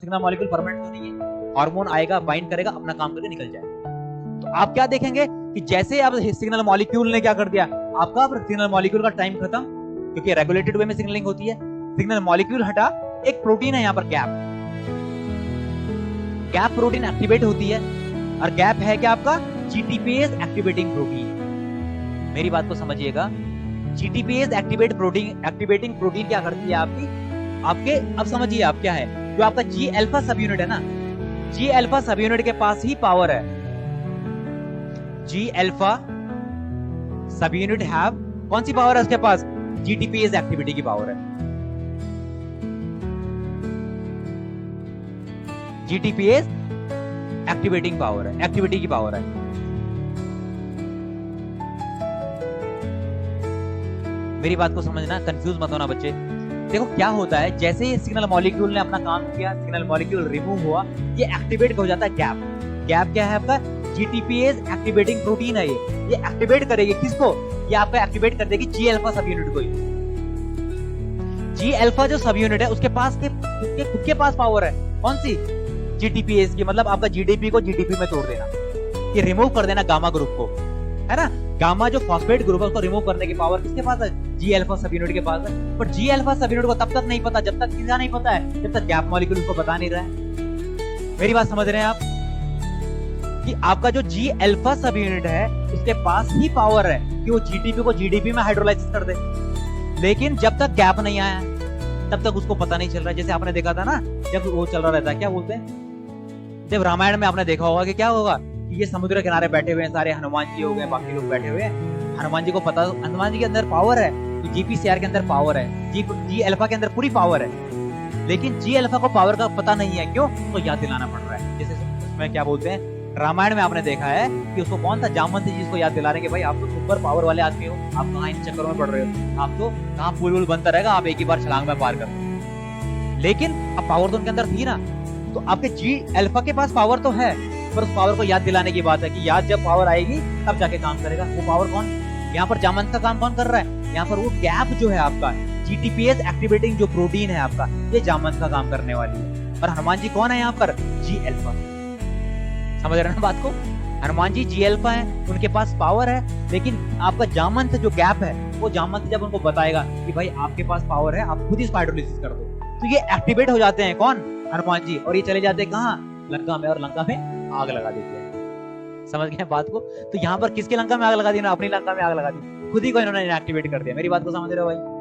Signal molecule permanent तो नहीं है, हार्मोन आएगा, बाइंड करेगा, अपना काम करके निकल जाएगा। तो आप क्या देखेंगे कि जैसे आप सिग्नल मॉलिक्यूल ने क्या कर दिया, आपका सिग्नल मॉलिक्यूल का टाइम खत्म, क्योंकि रेगुलेटेड वे में सिग्नलिंग होती है। सिग्नल मॉलिक्यूल हटा, एक प्रोटीन है यहाँ पर गैप, गैप प्रोटीन एक्टिवेट होती है, और गैप है क्या आपका जीटीपीएस एक्टिवेटिंग प्रोटीन। मेरी बात को समझिएगा, जीटीपीएस एक्टिवेटिंग प्रोटीन क्या करती है आपके अब समझिए आप क्या है, जो आपका जी अल्फा सब यूनिट है ना, जी अल्फा सब यूनिट के पास ही पावर है। जी अल्फा सब यूनिट हैव कौन सी पावर है उसके पास, जीटीपीएस एक्टिविटी की पावर है। जीटीपीएस एक्टिवेटिंग पावर है, एक्टिविटी की पावर है। मेरी बात को समझना, कंफ्यूज मत होना बच्चे। देखो क्या होता है, जैसे ही सिग्नल मॉलिक्यूल ने अपना काम किया, सिग्नल मॉलिक्यूल रिमूव हुआ, ये एक्टिवेट हो जाता है गैप। गैप क्या है आपका, जीटीपीएस एक्टिवेटिंग प्रोटीन है। ये एक्टिवेट करेगी किसको, ये आपका एक्टिवेट कर देगी जी अल्फा सब यूनिट को। जी अल्फा जो सब यूनिट है उसके पास खुद के पास पावर है, कौन सी, जीटीपीएस की, मतलब आपका जीडीपी को जीडीपी में तोड़ देना, ये रिमूव कर देना गामा ग्रुप को, है ना। गामा जो फॉस्फेट ग्रुप है उसको रिमूव करने की पावर किसके पास है, जी अल्फा सब यूनिट के पास है। पर जी अल्फा सब यूनिट को तब तक नहीं पता जब तक किसका नहीं पता है, जब तक गैप मॉलिक्यूल उसको बता नहीं रहा है। मेरी बात समझ रहे हैं आप, कि आपका जो जी अल्फा सब यूनिट है उसके पास ही पावर है कि वो जीटीपी को जीडीपी में हाइड्रोलाइसिस कर दे, लेकिन जब तक गैप नहीं आया तब तक उसको पता नहीं चल रहा। जैसे आपने देखा था ना, जब वो चल रहा रहता है, क्या बोलते हैं, जब रामायण में आपने देखा होगा कि क्या होगा, कि ये समुद्र किनारे बैठे हुए हैं सारे, हनुमान जी हो गए, बाकी लोग बैठे हुए हैं। हनुमान जी को पता, हनुमान जी के अंदर पावर है, तो जीपीसीआर के अंदर पावर है, जी अल्फा के अंदर पूरी पावर है, लेकिन जी अल्फा को पावर का पता नहीं है, क्यों, तो याद दिलाना पड़ रहा है। जैसे उसमें क्या बोलते हैं, रामायण में आपने देखा है कि उसको कौन था, जामवंत जी जिसको याद दिला रहे हैं कि भाई आप तो सुपर पावर वाले आदमी हो, आप कहाँ इन चक्करों में पड़ रहे हो, आप तो कहाँ पुल वुल बनता रहेगा, आप एक ही बार छलांग में पार कर। लेकिन अब पावर तो उनके अंदर थी ना, तो आपके जी अल्फा के पास पावर तो है, पर उस पावर को याद दिलाने की बात है कि याद जब पावर आएगी तब जाके काम करेगा। वो पावर कौन, यहाँ पर जामवंत का काम कौन कर रहा है, यहाँ पर वो गैप जो है आपका जीटीपीएस एक्टिवेटिंग जो प्रोटीन है आपका, ये जामवंत का काम करने वाली है। और हनुमान जी कौन है यहाँ पर, जी अल्फा। समझ रहे हैं ना बात को, हनुमान जी जी अल्फा है, उनके पास पावर है, लेकिन आपका जामवंत जो गैप है, वो जामवंत जब उनको बताएगा कि भाई आपके पास पावर है, आप खुद ही हाइड्रोलाइसिस कर दो, तो ये एक्टिवेट हो जाते हैं, कौन, हनुमान जी, और ये चले जाते हैं कहाँ, लंका में, और लंका में आग लगा देते हैं। समझ गए बात को। तो यहाँ पर किसके लंका में आग लगा दी ना, अपनी लंका में आग लगा दी, खुद ही को इन्होंने एक्टिवेट कर दिया। मेरी बात को समझ रहे हो भाई।